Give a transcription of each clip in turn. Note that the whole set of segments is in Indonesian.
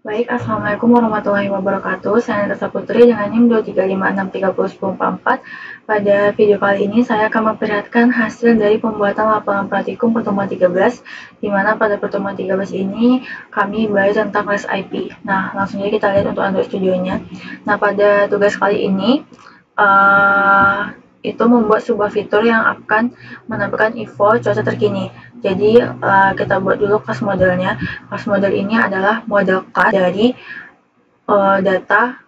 Baik, Assalamualaikum warahmatullahi wabarakatuh. Saya Nata Putri dengan NIM 235630144. Pada video kali ini saya akan memperlihatkan hasil dari pembuatan lapangan praktikum pertemuan 13, di mana pada pertemuan 13 ini kami bahas tentang REST IP. Nah, langsung saja kita lihat untuk Android Studio-nya. Nah, pada tugas kali ini, itu membuat sebuah fitur yang akan menampilkan info cuaca terkini. Jadi kita buat dulu class modelnya. Class model ini adalah model class dari data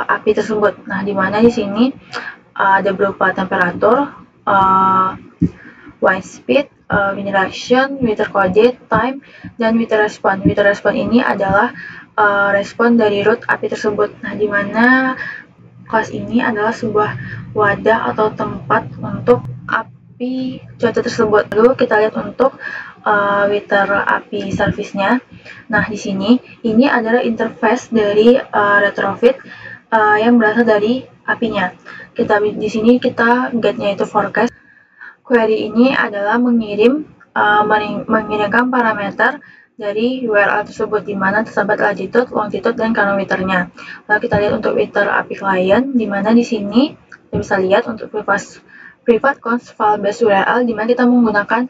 API tersebut. Nah, di mana di sini ada berupa temperatur, wind speed, wind direction, weather code, time, dan weather response. Weather response ini adalah respon dari root API tersebut. Nah, di mana kelas ini adalah sebuah wadah atau tempat untuk API cuaca tersebut. Lalu kita lihat untuk weather API service-nya. Nah, di sini ini adalah interface dari retrofit yang berasal dari API-nya. Di sini kita get-nya itu forecast. Query ini adalah mengirimkan parameter dari URL tersebut, di mana terdapat latitude, longitude, dan chronometernya. Lalu kita lihat untuk weather API client, di mana di sini kita bisa lihat untuk private const file based URL, di mana kita menggunakan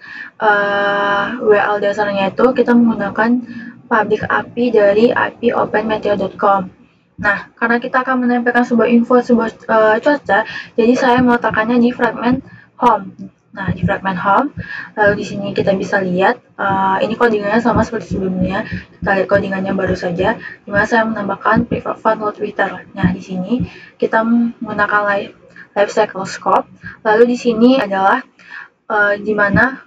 URL dasarnya itu kita menggunakan public API dari IP openmeteor.com. Nah, karena kita akan menempelkan sebuah info cuaca, jadi saya meletakkannya di fragment home. Nah, di fragment home, lalu di sini kita bisa lihat, ini codingannya sama seperti sebelumnya. Kita lihat codingannya baru saja, di mana saya menambahkan private load Twitter. Nah, di sini kita menggunakan life cycle scope. Lalu di sini adalah di mana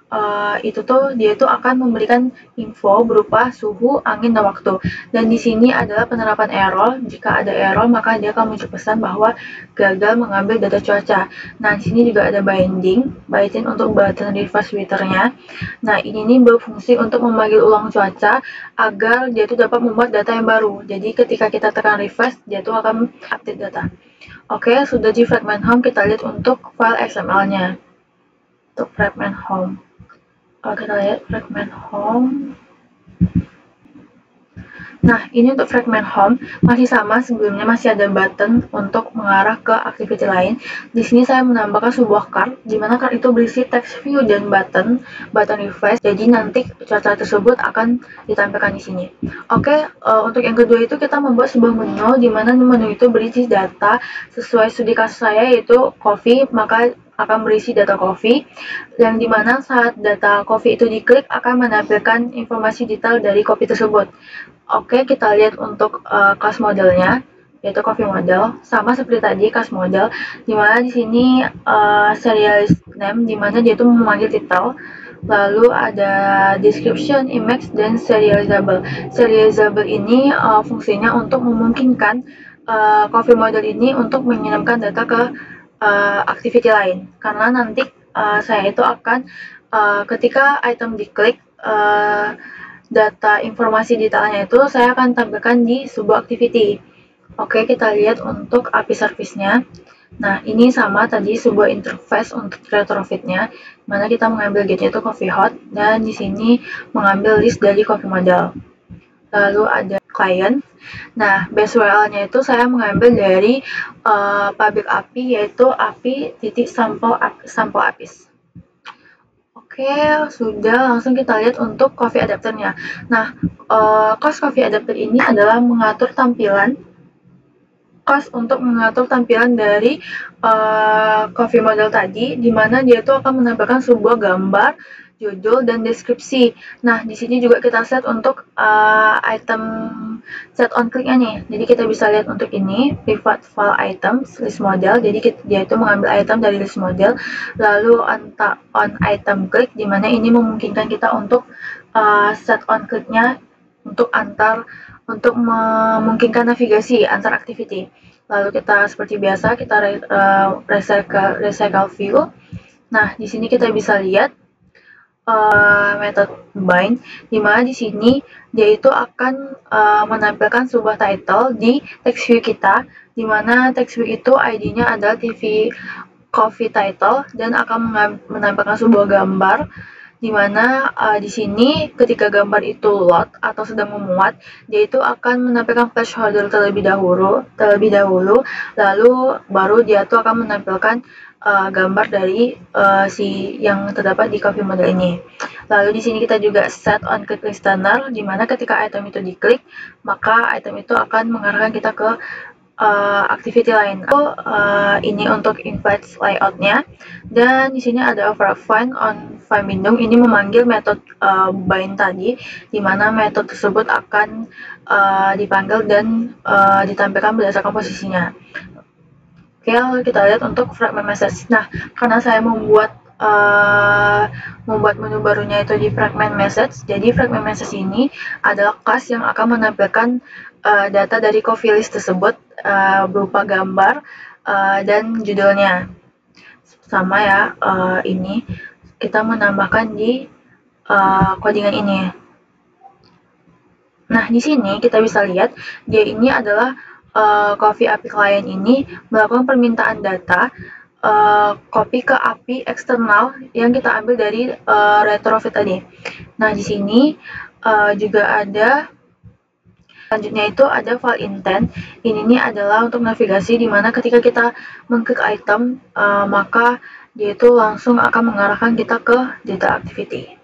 dia tuh akan memberikan info berupa suhu, angin, dan waktu. Dan di sini adalah penerapan error. Jika ada error, maka dia akan muncul pesan bahwa gagal mengambil data cuaca. Nah, di sini juga ada binding untuk button reverse Twitter-nya. Nah, ini berfungsi untuk memanggil ulang cuaca agar dia tuh dapat membuat data yang baru. Jadi ketika kita tekan refresh, dia tuh akan update data. Oke, sudah di fragment home, kita lihat untuk file XML-nya. Untuk fragment home, kita lihat fragment home. Nah, ini untuk fragment home masih sama, sebelumnya masih ada button untuk mengarah ke activity lain. Di sini saya menambahkan sebuah card, di mana card itu berisi text view dan button refresh. Jadi nanti cuaca tersebut akan ditampilkan di sini. Oke, untuk yang kedua itu kita membuat sebuah menu, di mana menu itu berisi data sesuai studi kasus saya, yaitu coffee, maka akan berisi data coffee, yang dimana saat data coffee itu diklik akan menampilkan informasi detail dari kopi tersebut. Oke, kita lihat untuk class modelnya, yaitu coffee model, sama seperti tadi class model, dimana di sini serialist name, dimana dia itu memanggil title, lalu ada description, image, dan serializable. Serializable ini fungsinya untuk memungkinkan coffee model ini untuk mengirimkan data ke activity lain, karena nanti saya itu akan ketika item diklik, data informasi detailnya itu saya akan tampilkan di sebuah activity. Oke, kita lihat untuk API service-nya. Nah, ini sama tadi sebuah interface untuk retrofit-nya, mana kita mengambil get-nya itu coffee hot, dan di sini mengambil list dari coffee model. Lalu ada client. Nah, base URL-nya itu saya mengambil dari public API, yaitu API.sample APIs. Oke, sudah, langsung kita lihat untuk coffee adapter-nya. Nah, class coffee adapter ini adalah mengatur tampilan dari coffee model tadi, di mana dia itu akan menampilkan sebuah gambar, judul, dan deskripsi. Nah, di sini juga kita set untuk item set on click-nya nih. Jadi kita bisa lihat untuk ini, private file items, list model. Jadi dia itu mengambil item dari list model, lalu on item click, di mana ini memungkinkan kita untuk set on click-nya untuk memungkinkan navigasi antar activity. Lalu kita seperti biasa kita recycle view. Nah, di sini kita bisa lihat method bind, di mana di sini dia itu akan menampilkan sebuah title di text view kita, di mana text view itu ID-nya adalah TV coffee title, dan akan menampilkan sebuah gambar Dimana di sini ketika gambar itu load atau sedang memuat, dia itu akan menampilkan placeholder terlebih dahulu, lalu baru dia tuh akan menampilkan gambar dari si yang terdapat di coffee model ini. Lalu di sini kita juga set on click listener, di mana ketika item itu diklik, maka item itu akan mengarahkan kita ke activity lain. Ini untuk invite layoutnya, dan di sini ada override find on find window. Ini memanggil metode bind tadi, di mana metode tersebut akan dipanggil dan ditampilkan berdasarkan posisinya. Oke, lalu kita lihat untuk fragment message. Nah, karena saya membuat menu barunya itu di fragment message, jadi fragment message ini adalah class yang akan menampilkan data dari coffee list tersebut berupa gambar dan judulnya. Sama ya, ini kita menambahkan di codingan ini. Nah, di sini kita bisa lihat dia ini adalah Coffee API client ini melakukan permintaan data copy ke API eksternal yang kita ambil dari retrofit tadi. Nah, di sini juga ada selanjutnya itu ada file intent. Ini adalah untuk navigasi, di mana ketika kita mengklik item, maka dia itu langsung akan mengarahkan kita ke data activity.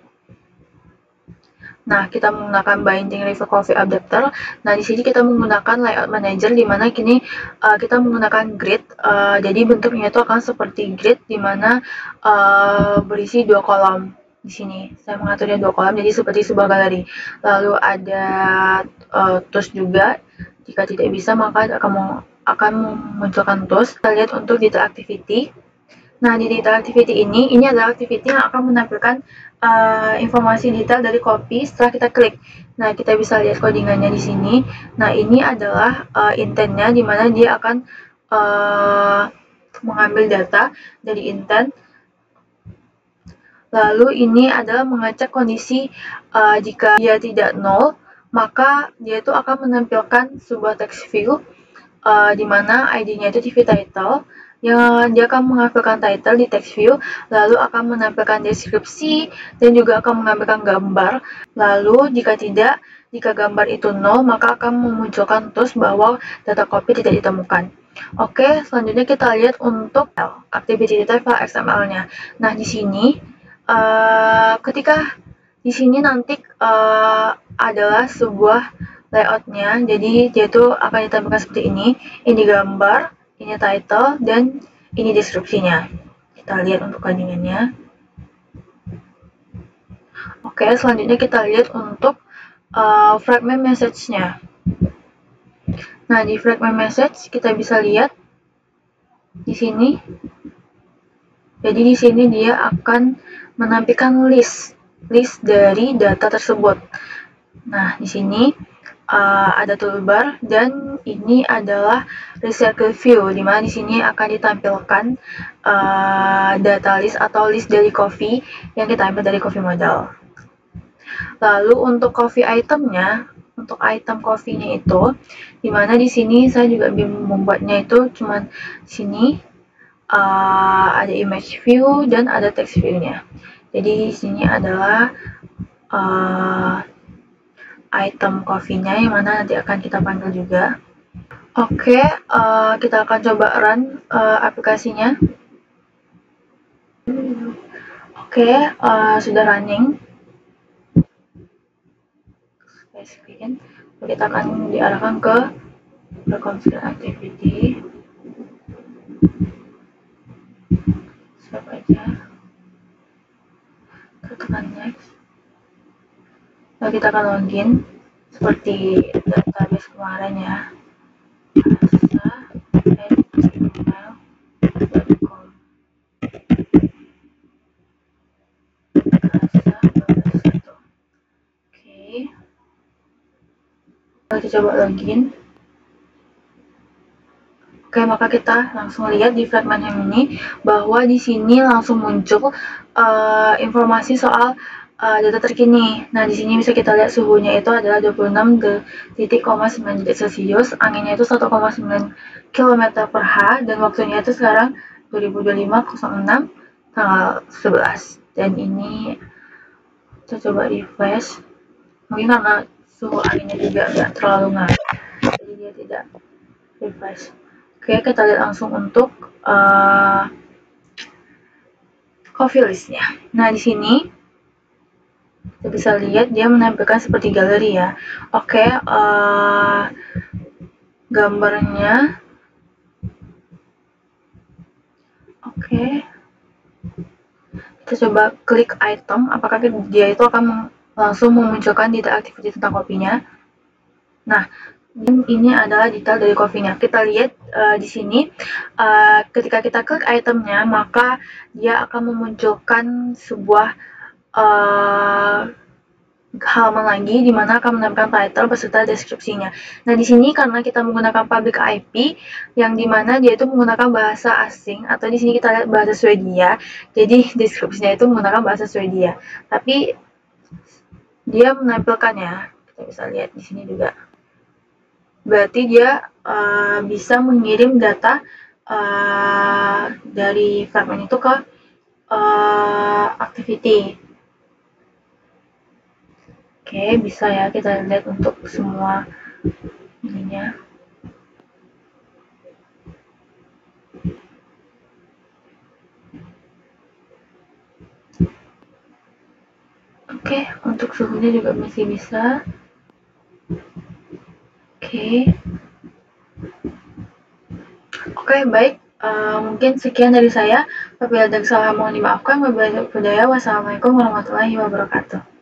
Nah, kita menggunakan binding review coffee adapter. Nah, di sini kita menggunakan layout manager, di mana kini kita menggunakan grid. Jadi bentuknya itu akan seperti grid, di mana berisi 2 kolom. Di sini saya mengaturnya 2 kolom, jadi seperti sebuah galeri. Lalu ada tools juga. Jika tidak bisa, maka akan memunculkan tools. Kita lihat untuk data activity. Nah, di data activity ini adalah activity yang akan menampilkan informasi detail dari copy setelah kita klik. Nah, kita bisa lihat codingannya di sini. Nah, ini adalah intentnya, di mana dia akan mengambil data dari intent. Lalu ini adalah mengecek kondisi jika dia tidak nol, maka dia itu akan menampilkan sebuah text view di mana ID-nya itu TV title, yang dia akan menampilkan title di text view, lalu akan menampilkan deskripsi, dan juga akan menampilkan gambar. Lalu jika gambar itu nol, maka akan memunculkan tools bahwa data copy tidak ditemukan. Oke, selanjutnya kita lihat untuk activity detail file XML-nya. Nah, di sini ketika di sini nanti adalah sebuah layoutnya, jadi dia itu akan ditampilkan seperti ini gambar, ini title, dan ini deskripsinya. Kita lihat untuk codingannya. Oke, selanjutnya kita lihat untuk fragment message-nya. Nah, di fragment message kita bisa lihat di sini. Jadi di sini dia akan menampilkan list dari data tersebut. Nah, di sini ada toolbar, dan ini adalah recycle view, di mana di sini akan ditampilkan data list atau list dari coffee yang kita ambil dari coffee model. Lalu untuk coffee itemnya, untuk item coffee-nya itu, di mana di sini saya juga membuatnya itu cuman sini ada image view dan ada text view-nya. Jadi di sini adalah item coffee-nya, yang mana nanti akan kita panggil juga. Oke, kita akan coba run aplikasinya. Oke, sudah running. Screen. Kita akan diarahkan ke reconfigure activity. Swipe aja. Tekan next. Lalu kita akan login seperti database kemarin ya. Kita coba login. Oke, maka kita langsung lihat di fragment yang ini bahwa di sini langsung muncul informasi soal data terkini. Nah, di sini bisa kita lihat suhunya itu adalah 26,9 derajat Celcius, anginnya itu 1,9 km per H, dan waktunya itu sekarang 2025 06 tanggal 11. Dan ini Kita coba refresh. Mungkin karena suhu anginnya juga nggak terlalu ngaruh, jadi dia tidak refresh. Oke, kita lihat langsung untuk coffee listnya. Nah, di sini kita bisa lihat dia menampilkan seperti galeri ya. Oke, gambarnya. Oke, kita coba klik item, apakah dia itu akan langsung memunculkan detail aktivitas tentang kopinya. Nah, ini adalah detail dari kopinya. Kita lihat di sini, ketika kita klik itemnya, maka dia akan memunculkan sebuah halaman lagi di mana akan menampilkan title beserta deskripsinya. Nah, di sini karena kita menggunakan public IP yang dimana dia itu menggunakan bahasa asing, atau di sini kita lihat bahasa Swedia, jadi deskripsinya itu menggunakan bahasa Swedia. Tapi dia menampilkannya, kita bisa lihat di sini juga. Berarti dia bisa mengirim data dari fragment itu ke activity. Oke, bisa ya kita lihat untuk semua ininya. Oke, untuk suhunya juga masih bisa. Oke, baik. Mungkin sekian dari saya. Apabila ada kesalahan mohon dimaafkan. Wabillahi taufiq wal hidayah. Wassalamualaikum warahmatullahi wabarakatuh.